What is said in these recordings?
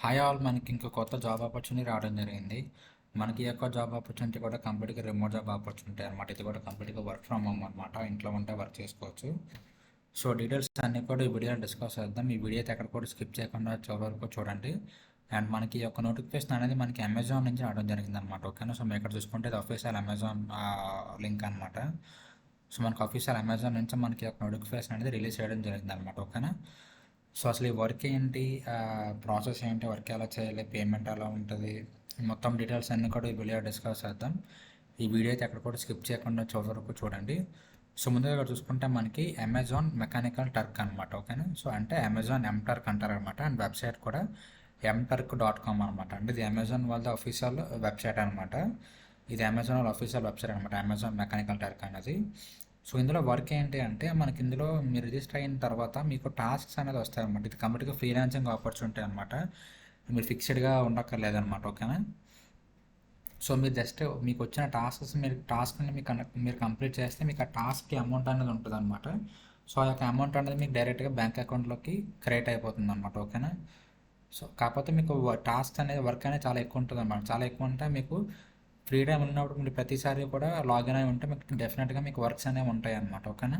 Hi all, మనకి ఇంకో కొత్త జాబ్ ఆపర్చునిటీ రావడం జరిగింది. మనకి ఈ యొక్క జాబ్ ఆపర్చునిటీ కూడా కంప్లీట్గా రిమోట్ జాబ్ ఆపర్చునిటీ అనమాట. ఇది కూడా కంప్లీట్గా వర్క్ ఫ్రమ్ హోమ్ అనమాట. ఇంట్లో ఉంటే వర్క్ చేసుకోవచ్చు. సో డీటెయిల్స్ అన్నీ కూడా ఈ వీడియోలో డిస్కస్ చేద్దాం. ఈ వీడియో అయితే ఎక్కడ కూడా స్కిప్ చేయకుండా చివరి వరకు చూడండి. అండ్ మనకి ఈ యొక్క నోటిఫికేషన్ అనేది మనకి అమెజాన్ నుంచి రావడం జరిగింది అనమాట. ఓకేనా. సో మేము ఇక్కడ చూసుకుంటే ఇది అఫీషియల్ అమెజాన్ లింక్ అనమాట. సో మనకి అఫీషియల్ అమెజాన్ నుంచి మనకి ఒక నోటిఫికేషన్ అనేది రిలీజ్ చేయడం జరిగింది అనమాట. ఓకేనా. సో అసలు ఈ వర్క్ ఏంటి, ప్రాసెస్ ఏంటి, వర్క్ ఎలా చేయాలి, పేమెంట్ ఎలా ఉంటుంది, మొత్తం డీటెయిల్స్ అన్నీ కూడా ఈ వీడియో డిస్కస్ చేద్దాం. ఈ వీడియో అయితే ఎక్కడ కూడా స్కిప్ చేయకుండా చివరి వరకు చూడండి. సో ముందుగా ఇక్కడ చూసుకుంటే మనకి అమెజాన్ మెకానికల్ టర్క్ అనమాట. ఓకేనా. సో అంటే అమెజాన్ టర్క్ అంటారు అనమాట. అండ్ వెబ్సైట్ కూడా mturk.com అనమాట. అంటే ఇది అమెజాన్ వాళ్ళ అఫీషియల్ వెబ్సైట్ అనమాట. ఇది అమెజాన్ వాళ్ళ అఫీషియల్ వెబ్సైట్ అనమాట, అమెజాన్ మెకానికల్ టర్క్ అనేది. సో ఇందులో వర్క్ ఏంటి అంటే మనకి ఇందులో మీరు రిజిస్టర్ అయిన తర్వాత మీకు టాస్క్స్ అనేది వస్తాయి అనమాట. ఇది కంప్లీట్గా ఫ్రీలాన్సింగ్ ఆపర్చునిటీ అనమాట. మీరు ఫిక్స్డ్గా ఉండక్కర్లేదన్నమాట. ఓకేనా. సో మీరు జస్ట్ మీకు వచ్చిన టాస్క్ని మీరు కంప్లీట్ చేస్తే మీకు ఆ టాస్క్కి అమౌంట్ అనేది ఉంటుంది అనమాట. సో ఆ యొక్క అమౌంట్ అనేది మీకు డైరెక్ట్గా బ్యాంక్ అకౌంట్లోకి క్రియేట్ అయిపోతుంది అనమాట. ఓకేనా. సో కాకపోతే మీకు టాస్క్ అనేది వర్క్ అనేది చాలా ఎక్కువ ఉంటుంది అనమాట. చాలా ఎక్కువ ఉంటే మీకు ఫ్రీడమ్ ఉన్నప్పుడు మీరు ప్రతిసారి కూడా లాగిన్ అయి ఉంటే మీకు డెఫినెట్గా మీకు వర్క్స్ అనేవి ఉంటాయి అన్నమాట. ఓకేనా.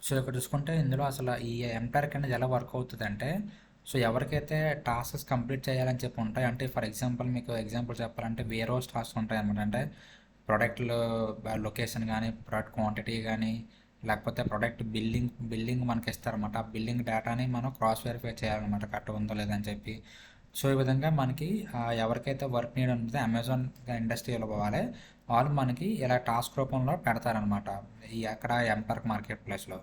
సో ఇక్కడ చూసుకుంటే ఇందులో అసలు ఈ ఎంటర్క్ అనేది ఎలా వర్క్ అవుతుంది అంటే, సో ఎవరికైతే టాస్క్స్ కంప్లీట్ చేయాలని చెప్పి ఉంటాయి అంటే, ఫర్ ఎగ్జాంపుల్ మీకు ఎగ్జాంపుల్ చెప్పాలంటే వేర్ హౌస్ టాస్క్ ఉంటాయి అనమాట. అంటే ప్రొడక్ట్లు లొకేషన్ కానీ, ప్రొడక్ట్ క్వాంటిటీ కానీ, లేకపోతే ప్రొడక్ట్ బిల్లింగ్ మనకి ఇస్తారనమాట. ఆ బిల్లింగ్ డేటాని మనం క్రాస్ వెరిఫై చేయాలన్నమాట, కరెక్ట్ ఉందో లేదని చెప్పి. సో ఈ విధంగా మనకి ఎవరికైతే వర్క్ నీడ్ ఉంటుందో అమెజాన్ ఇండస్ట్రీలో పోవాలి, వాళ్ళు మనకి ఇలా టాస్క్ రూపంలో పెడతారనమాట ఈ అక్కడ ఎంపార్క్ మార్కెట్ ప్లేస్లో.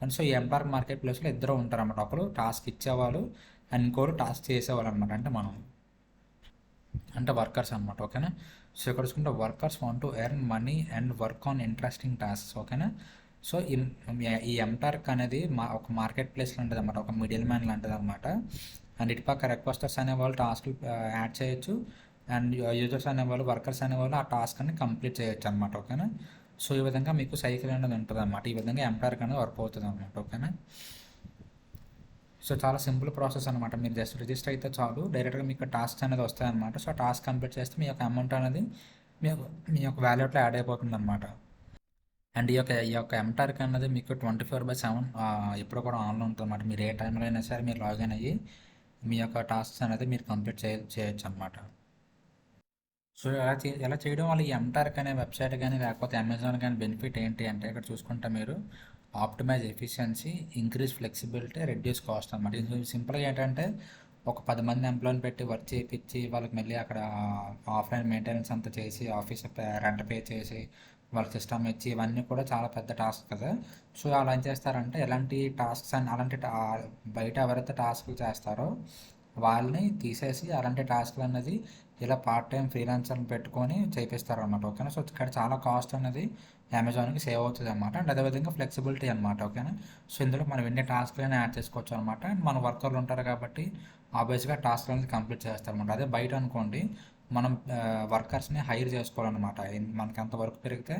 అండ్ సో ఈ ఎంపార్క్ మార్కెట్ ప్లేస్లో ఇద్దరు ఉంటారన్నమాట. ఒకరు టాస్క్ ఇచ్చేవాళ్ళు అండ్ ఇంకోరు టాస్క్ చేసేవాళ్ళు అనమాట. అంటే మనం అంటే వర్కర్స్ అనమాట. ఓకేనా. సో ఇక్కడ చూసుకుంటే workers want to earn money and work on interesting tasks. ఓకేనా. సో ఈ ఎంటార్క్ అనేది ఒక మార్కెట్ ప్లేస్ లాంటిది అనమాట, ఒక మిడిల్ మ్యాన్ లాంటిది అనమాట. అండ్ ఇటుపక్క రిక్వెస్టర్స్ అనేవాళ్ళు టాస్క్లు యాడ్ చేయొచ్చు, అండ్ యూజర్స్ అనేవాళ్ళు, వర్కర్స్ అనేవాళ్ళు ఆ టాస్క్ అని కంప్లీట్ చేయొచ్చు అనమాట. ఓకేనా. సో ఈ విధంగా మీకు సైకిల్ అనేది ఉంటుంది అనమాట. ఈ విధంగా ఎంటార్క్ అనేది వర్క్ అవుతుంది అనమాట. ఓకేనా. సో చాలా సింపుల్ ప్రాసెస్ అనమాట. మీరు జస్ట్ రిజిస్టర్ అయితే చాలు, డైరెక్ట్గా మీకు టాస్క్ అనేది వస్తాయన్నమాట. సో టాస్క్ కంప్లీట్ చేస్తే మీ యొక్క అమౌంట్ అనేది మీ యొక్క వ్యాలెట్లో యాడ్ అయిపోతుంది అనమాట. అండ్ ఈ యొక్క ఎంటార్క్ అన్నది మీకు 24/7 ఎప్పుడు కూడా ఆన్లో ఉంటుంది అనమాట. మీరు ఏ టైంలో అయినా సరే మీరు లాగిన్ అయ్యి మీ యొక్క టాస్క్స్ అనేది మీరు కంప్లీట్ చేయొచ్చు అనమాట. సో ఎలా చేయడం వల్ల ఈ ఎంటార్క్ అనే వెబ్సైట్ కానీ లేకపోతే అమెజాన్ కానీ బెనిఫిట్ ఏంటి అంటే, ఇక్కడ చూసుకుంటే మీరు optimise efficiency, increase flexibility, reduce cost అనమాట. ఇది సింపుల్గా ఏంటంటే ఒక 10 మంది ఎంప్లాయ్ని పెట్టి వర్క్ చేయించి వాళ్ళకి మళ్ళీ అక్కడ ఆఫ్లైన్ మెయింటెనెన్స్ అంతా చేసి, ఆఫీస్ రెంట్ పే చేసి, వాళ్ళ సిస్టమ్ ఇచ్చి, ఇవన్నీ కూడా చాలా పెద్ద టాస్క్ కదా. సో అలా ఏం చేస్తారంటే ఎలాంటి టాస్క్స్ అని అలాంటి బయట ఎవరైతే టాస్క్లు చేస్తారో వాళ్ళని తీసేసి అలాంటి టాస్క్లు అనేది ఇలా పార్ట్ టైం ఫ్రీలాన్సర్ని పెట్టుకొని చేపిస్తారు అనమాట. ఓకేనా. సో ఇక్కడ చాలా కాస్ట్ అనేది అమెజాన్కి సేవ్ అవుతుంది అనమాట. అండ్ అదేవిధంగా ఫ్లెక్సిబిలిటీ అనమాట. ఓకేనా. సో ఇందులో మనం ఎన్ని టాస్క్లైనా యాడ్ చేసుకోవచ్చు అనమాట. అండ్ మన వర్కర్లు ఉంటారు కాబట్టి ఆబ్వియస్గా టాస్క్ అనేది కంప్లీట్ చేస్తారనమాట. అదే బయట అనుకోండి, మనం వర్కర్స్ని హైర్ చేసుకోవాలన్నమాట. మనకి ఎంత వర్క్ పెరిగితే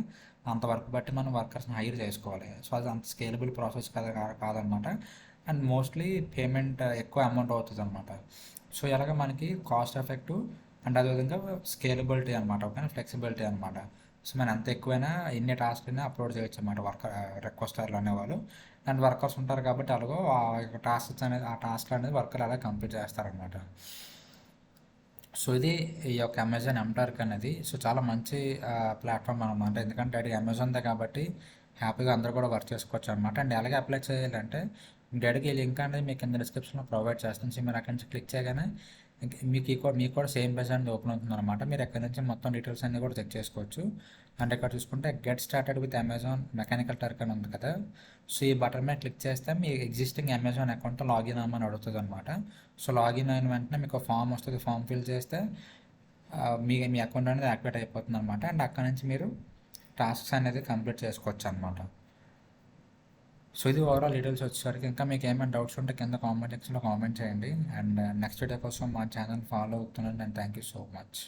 అంత వర్క్ బట్టి మనం వర్కర్స్ని హైర్ చేసుకోవాలి. సో అది అంత స్కేలబుల్ ప్రాసెస్ కాదనమాట. అండ్ మోస్ట్లీ పేమెంట్ ఎక్కువ అమౌంట్ అవుతుంది అనమాట. సో ఎలాగ మనకి కాస్ట్ ఎఫెక్టివ్ అండ్ అదేవిధంగా స్కేలబిలిటీ అనమాట. ఓకేనా. ఫ్లెక్సిబిలిటీ అనమాట. సో మనం ఎంత ఎక్కువైనా ఎన్ని టాస్క్ అయినా అప్లోడ్ చేయొచ్చు అనమాట రిక్వెస్టర్లు అనేవాళ్ళు. అండ్ వర్కర్స్ ఉంటారు కాబట్టి అలాగో ఆ టాస్క్ అనేది వర్కర్ అలా కంప్లీట్ చేస్తారనమాట. సో ఇది ఈ యొక్క అమెజాన్ ఎంటార్క్ అనేది. సో చాలా మంచి ప్లాట్ఫామ్ అనమాట. ఎందుకంటే అది అమెజాన్దే కాబట్టి హ్యాపీగా అందరూ కూడా వర్క్ చేసుకోవచ్చు అనమాట. అండ్ ఎలాగే అప్లై చేయాలంటే డైరెక్ట్గా ఈ లింక్ అనేది మీకు కింద డిస్క్రిప్షన్లో ప్రొవైడ్ చేస్తాను. సో మీరు అక్కడి నుంచి క్లిక్ చేయగానే మీకు కూడా సేమ్ పేజ్ అనేది ఓపెన్ అవుతుంది అనమాట. మీరు ఎక్కడి నుంచి మొత్తం డీటెయిల్స్ అన్నీ కూడా చెక్ చేసుకోవచ్చు. అండ్ ఇక్కడ చూసుకుంటే get started with Amazon mechanical truck అని ఉంది కదా. సో ఈ బటన్ మీద క్లిక్ చేస్తే మీ ఎగ్జిస్టింగ్ అమెజాన్ అకౌంట్తో లాగిన్ అవ్వమని అడుగుతుంది అనమాట. సో లాగిన్ అయిన వెంటనే మీకు ఫామ్ వస్తుంది. ఫామ్ ఫిల్ చేస్తే మీ అకౌంట్ అనేది యాక్టివేట్ అయిపోతుంది అనమాట. అండ్ అక్కడ నుంచి మీరు టాస్క్స్ అనేది కంప్లీట్ చేసుకోవచ్చు అనమాట. సో ఇది ఓవరాల్ డీటెయిల్స్ వచ్చేసరికి. ఇంకా మీకు ఏమైనా డౌట్స్ ఉంటే కింద కామెంట్ సెక్షన్లో కామెంట్ చేయండి. అండ్ నెక్స్ట్ వీడియో కోసం మా ఛానల్ ఫాలో అవుతున్నాను. And thank you so much.